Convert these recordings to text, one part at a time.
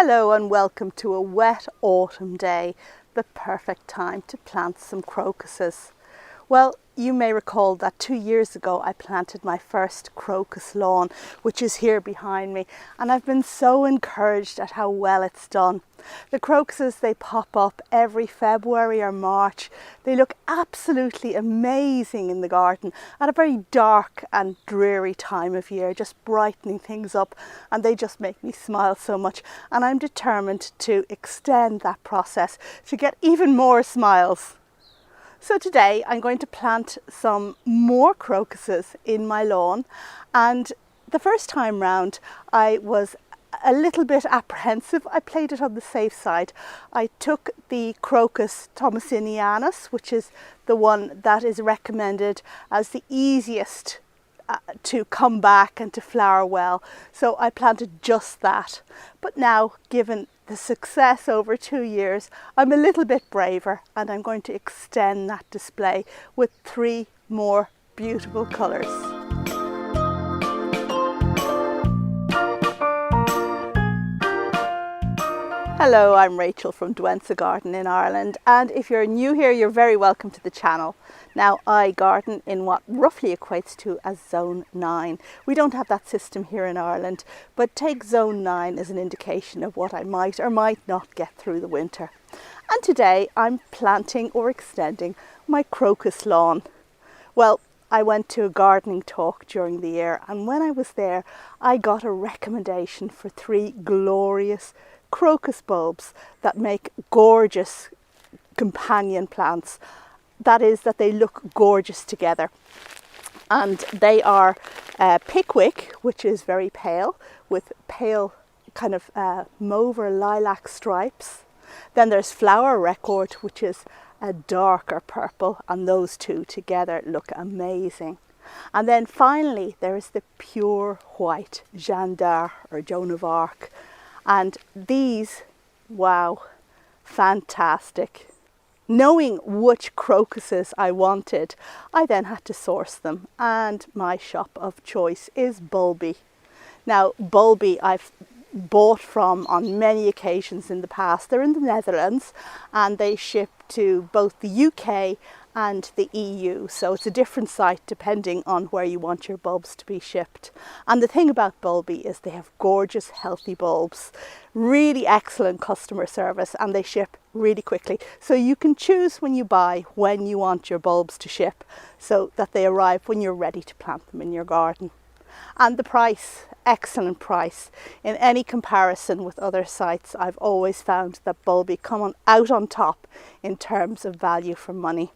Hello and welcome to a wet autumn day, the perfect time to plant some crocuses. Well, you may recall that 2 years ago I planted my first crocus lawn, which is here behind me, and I've been so encouraged at how well it's done. The crocuses, they pop up every February or March. They look absolutely amazing in the garden at a very dark and dreary time of year, just brightening things up, and they just make me smile so much, and I'm determined to extend that process to get even more smiles. So today I'm going to plant some more crocuses in my lawn, and the first time round I was a little bit apprehensive. I played it on the safe side. I took the Crocus thomasinianus, which is the one that is recommended as the easiest to come back and to flower well. So I planted just that. But now, given the success over 2 years, I'm a little bit braver, and I'm going to extend that display with 3 more beautiful colours. Hello, I'm Rachel from Douentza Garden in Ireland, and if you're new here, you're very welcome to the channel. Now, I garden in what roughly equates to as Zone 9. We don't have that system here in Ireland, but take Zone 9 as an indication of what I might or might not get through the winter. And today I'm planting or extending my crocus lawn. Well, I went to a gardening talk during the year, and when I was there, I got a recommendation for 3 glorious crocus bulbs that make gorgeous companion plants. That is, that they look gorgeous together. And they are Pickwick, which is very pale, with pale kind of mauve or lilac stripes. Then there's Flower Record, which is a darker purple, and those two together look amazing. And then finally there is the pure white Jeanne d'Arc or Joan of Arc. And these, wow, fantastic. Knowing which crocuses I wanted, I then had to source them, and my shop of choice is Bulby. Now, Bulby I've bought from on many occasions in the past. They're in the Netherlands, and they ship to both the UK and the EU, so it's a different site depending on where you want your bulbs to be shipped. And the thing about Bulby is they have gorgeous, healthy bulbs, really excellent customer service, and they ship really quickly. So you can choose when you buy when you want your bulbs to ship, so that they arrive when you're ready to plant them in your garden. And the price, excellent price. In any comparison with other sites, I've always found that Bulby come out on top in terms of value for money.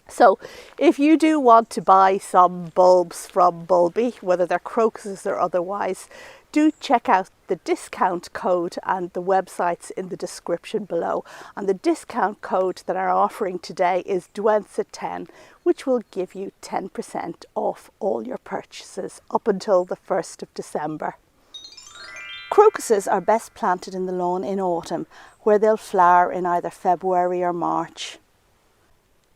So if you do want to buy some bulbs from Bulby, whether they're crocuses or otherwise, do check out the discount code and the websites in the description below. And the discount code that I'm offering today is Douentza10, which will give you 10% off all your purchases up until the 1st of December. Crocuses are best planted in the lawn in autumn, where they'll flower in either February or March.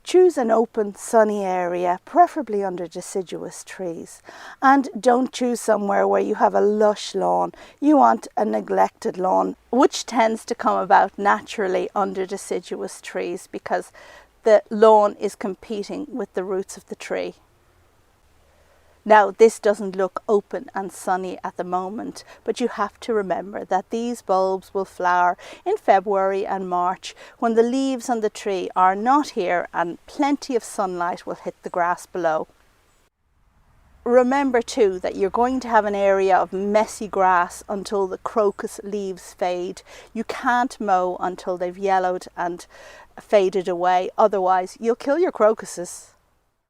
Choose an open, sunny area, preferably under deciduous trees. And don't choose somewhere where you have a lush lawn. You want a neglected lawn, which tends to come about naturally under deciduous trees because the lawn is competing with the roots of the tree. Now, this doesn't look open and sunny at the moment, but you have to remember that these bulbs will flower in February and March when the leaves on the tree are not here and plenty of sunlight will hit the grass below. Remember too that you're going to have an area of messy grass until the crocus leaves fade. You can't mow until they've yellowed and faded away, otherwise you'll kill your crocuses.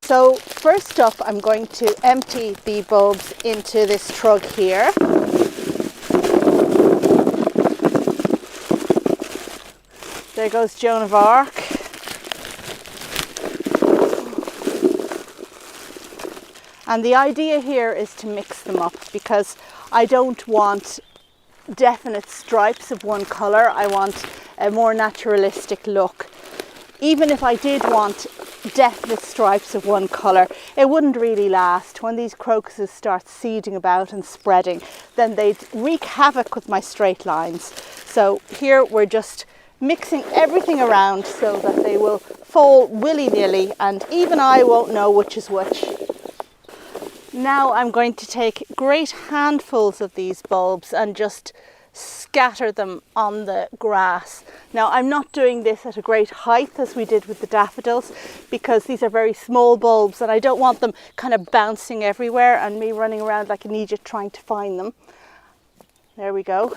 So first up, I'm going to empty the bulbs into this trug here. There goes Joan of Arc. And the idea here is to mix them up because I don't want definite stripes of one colour. I want a more naturalistic look. Even if I did want definite stripes of one colour, it wouldn't really last. When these crocuses start seeding about and spreading, then they'd wreak havoc with my straight lines. So here we're just mixing everything around so that they will fall willy-nilly and even I won't know which is which. Now I'm going to take great handfuls of these bulbs and just scatter them on the grass. Now I'm not doing this at a great height as we did with the daffodils, because these are very small bulbs and I don't want them kind of bouncing everywhere and me running around like an idiot trying to find them. There we go.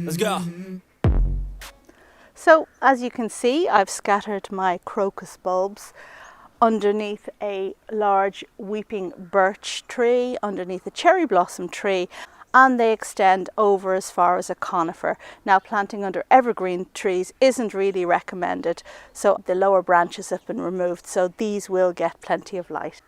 Let's go. So as you can see, I've scattered my crocus bulbs underneath a large weeping birch tree, underneath a cherry blossom tree, and they extend over as far as a conifer. Now planting under evergreen trees isn't really recommended, so the lower branches have been removed, so these will get plenty of light.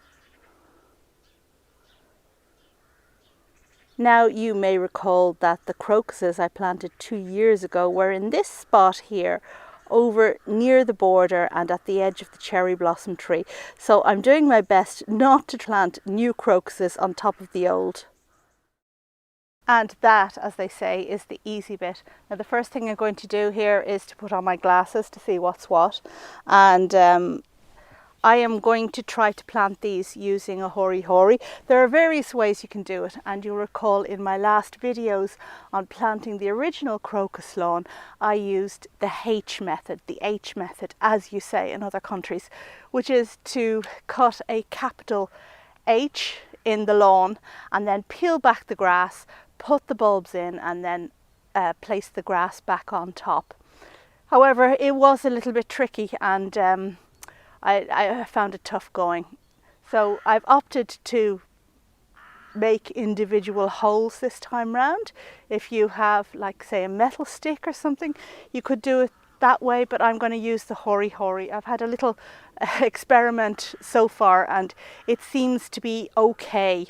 Now you may recall that the crocuses I planted 2 years ago were in this spot here, over near the border and at the edge of the cherry blossom tree. So I'm doing my best not to plant new crocuses on top of the old. And that, as they say, is the easy bit. Now the first thing I'm going to do here is to put on my glasses to see what's what. And I am going to try to plant these using a hori-hori. There are various ways you can do it, and you'll recall in my last videos on planting the original crocus lawn, I used the H method, as you say in other countries, which is to cut a capital H in the lawn and then peel back the grass, put the bulbs in and then place the grass back on top. However, it was a little bit tricky and I found it tough going. So I've opted to make individual holes this time round. If you have, like, say, a metal stick or something, you could do it that way, but I'm going to use the hori-hori. I've had a little experiment so far and it seems to be okay.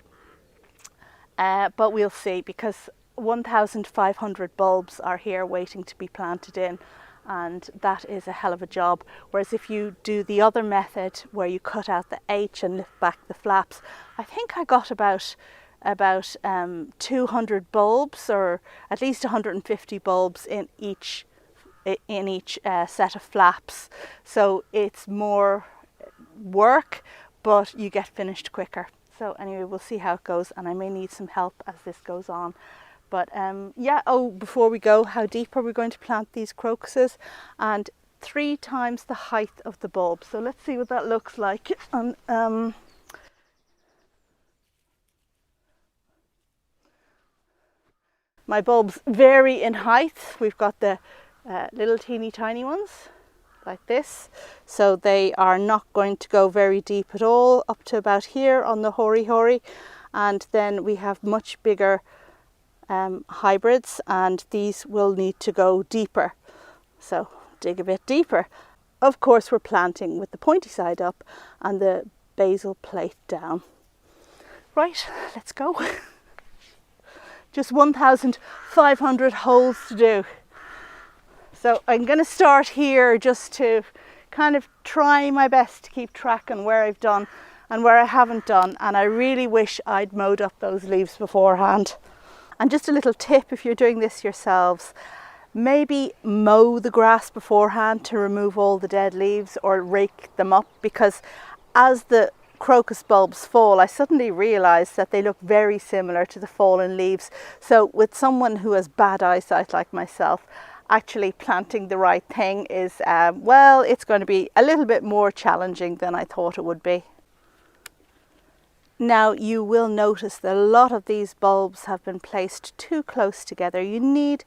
But we'll see, because 1,500 bulbs are here waiting to be planted in. And that is a hell of a job. Whereas if you do the other method where you cut out the H and lift back the flaps, I think I got about 200 bulbs, or at least 150 bulbs in each set of flaps. So it's more work, but you get finished quicker. So anyway, we'll see how it goes, and I may need some help as this goes on. But yeah, before we go, how deep are we going to plant these crocuses? And 3 times the height of the bulb. So let's see what that looks like. My bulbs vary in height. We've got the little teeny tiny ones like this. So they are not going to go very deep at all, up to about here on the hori-hori. And then we have much bigger hybrids, and these will need to go deeper, so dig a bit deeper. Of course we're planting with the pointy side up and the basal plate down. Right, let's go. Just 1,500 holes to do. So I'm going to start here just to kind of try my best to keep track on where I've done and where I haven't done, and I really wish I'd mowed up those leaves beforehand. And just a little tip, if you're doing this yourselves, maybe mow the grass beforehand to remove all the dead leaves, or rake them up, because as the crocus bulbs fall, I suddenly realised that they look very similar to the fallen leaves. So with someone who has bad eyesight like myself, actually planting the right thing is, well, it's going to be a little bit more challenging than I thought it would be. Now you will notice that a lot of these bulbs have been placed too close together. You need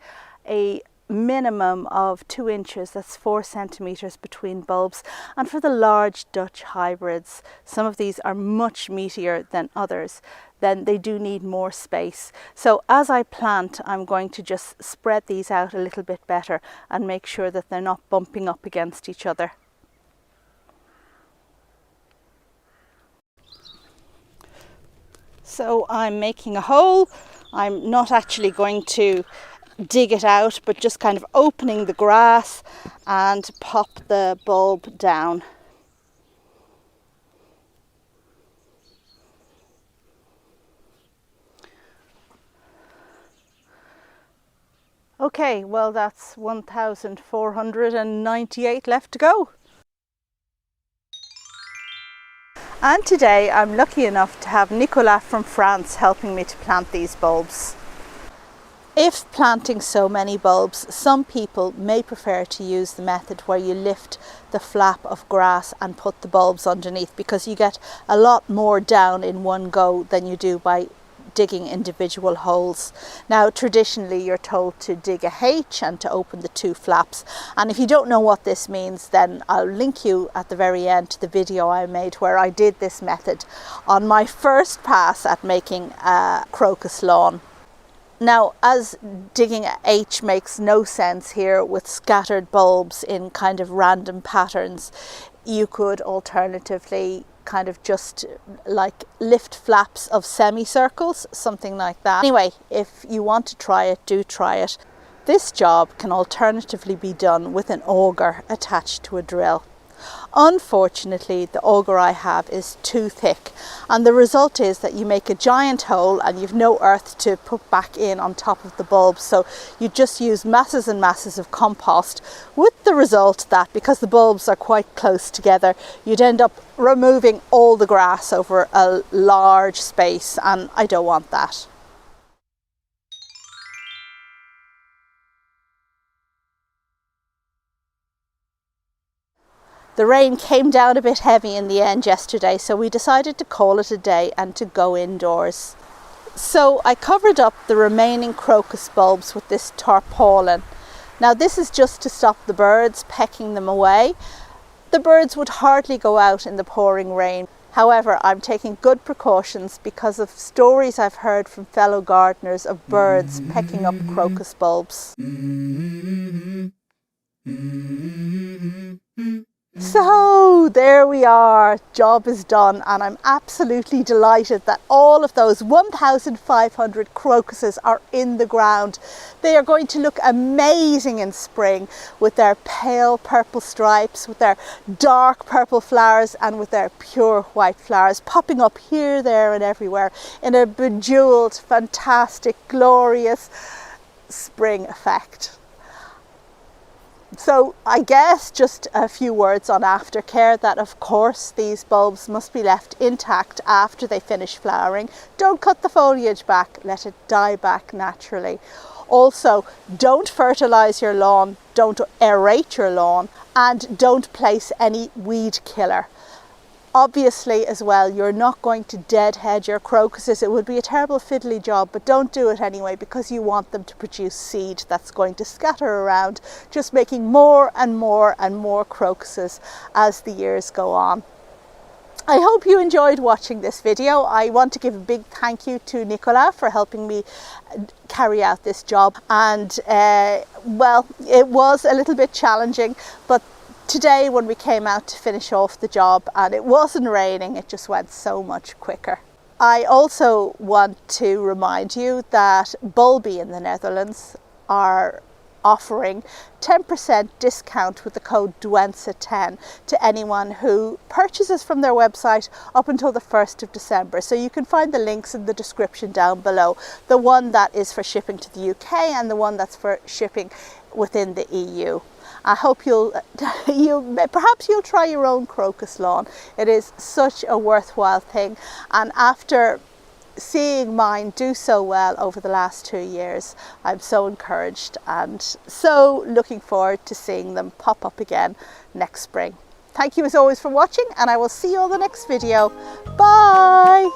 a minimum of 2 inches, that's 4 centimeters between bulbs. And for the large Dutch hybrids, some of these are much meatier than others, then they do need more space. So as I plant, I'm going to just spread these out a little bit better and make sure that they're not bumping up against each other. So I'm making a hole. I'm not actually going to dig it out, but just kind of opening the grass and pop the bulb down. Okay, well that's 1,498 left to go. And today I'm lucky enough to have Nicolas from France helping me to plant these bulbs. If planting so many bulbs, some people may prefer to use the method where you lift the flap of grass and put the bulbs underneath, because you get a lot more down in one go than you do by digging individual holes. Now traditionally you're told to dig a H and to open the two flaps, and if you don't know what this means, then I'll link you at the very end to the video I made where I did this method on my first pass at making a crocus lawn. Now, as digging a H makes no sense here with scattered bulbs in kind of random patterns, you could alternatively kind of just like lift flaps of semicircles, something like that. Anyway, if you want to try it, do try it. This job can alternatively be done with an auger attached to a drill. Unfortunately, the auger I have is too thick, and the result is that you make a giant hole and you've no earth to put back in on top of the bulbs, so you just use masses and masses of compost, with the result that because the bulbs are quite close together, you'd end up removing all the grass over a large space, and I don't want that. The rain came down a bit heavy in the end yesterday, so we decided to call it a day and to go indoors. So I covered up the remaining crocus bulbs with this tarpaulin. Now this is just to stop the birds pecking them away. The birds would hardly go out in the pouring rain. However, I'm taking good precautions because of stories I've heard from fellow gardeners of birds pecking up crocus bulbs. So there we are, job is done, and I'm absolutely delighted that all of those 1,500 crocuses are in the ground. They are going to look amazing in spring with their pale purple stripes, with their dark purple flowers, and with their pure white flowers popping up here, there and everywhere in a bejeweled, fantastic, glorious spring effect. So I guess just a few words on aftercare, that of course these bulbs must be left intact after they finish flowering. Don't cut the foliage back, let it die back naturally. Also, don't fertilise your lawn, don't aerate your lawn, and don't place any weed killer. Obviously as well, you're not going to deadhead your crocuses. It would be a terrible fiddly job, but don't do it anyway, because you want them to produce seed that's going to scatter around, just making more and more and more crocuses as the years go on. I hope you enjoyed watching this video. I want to give a big thank you to Nicolas for helping me carry out this job, and well, it was a little bit challenging, but today when we came out to finish off the job and it wasn't raining, it just went so much quicker. I also want to remind you that Bulby in the Netherlands are offering 10% discount with the code Douentza10 to anyone who purchases from their website up until the 1st of December. So you can find the links in the description down below. The one that is for shipping to the UK and the one that's for shipping within the EU. I hope perhaps you'll try your own crocus lawn. It is such a worthwhile thing, and after seeing mine do so well over the last 2 years, I'm so encouraged and so looking forward to seeing them pop up again next spring. Thank you as always for watching, and I will see you on the next video. Bye!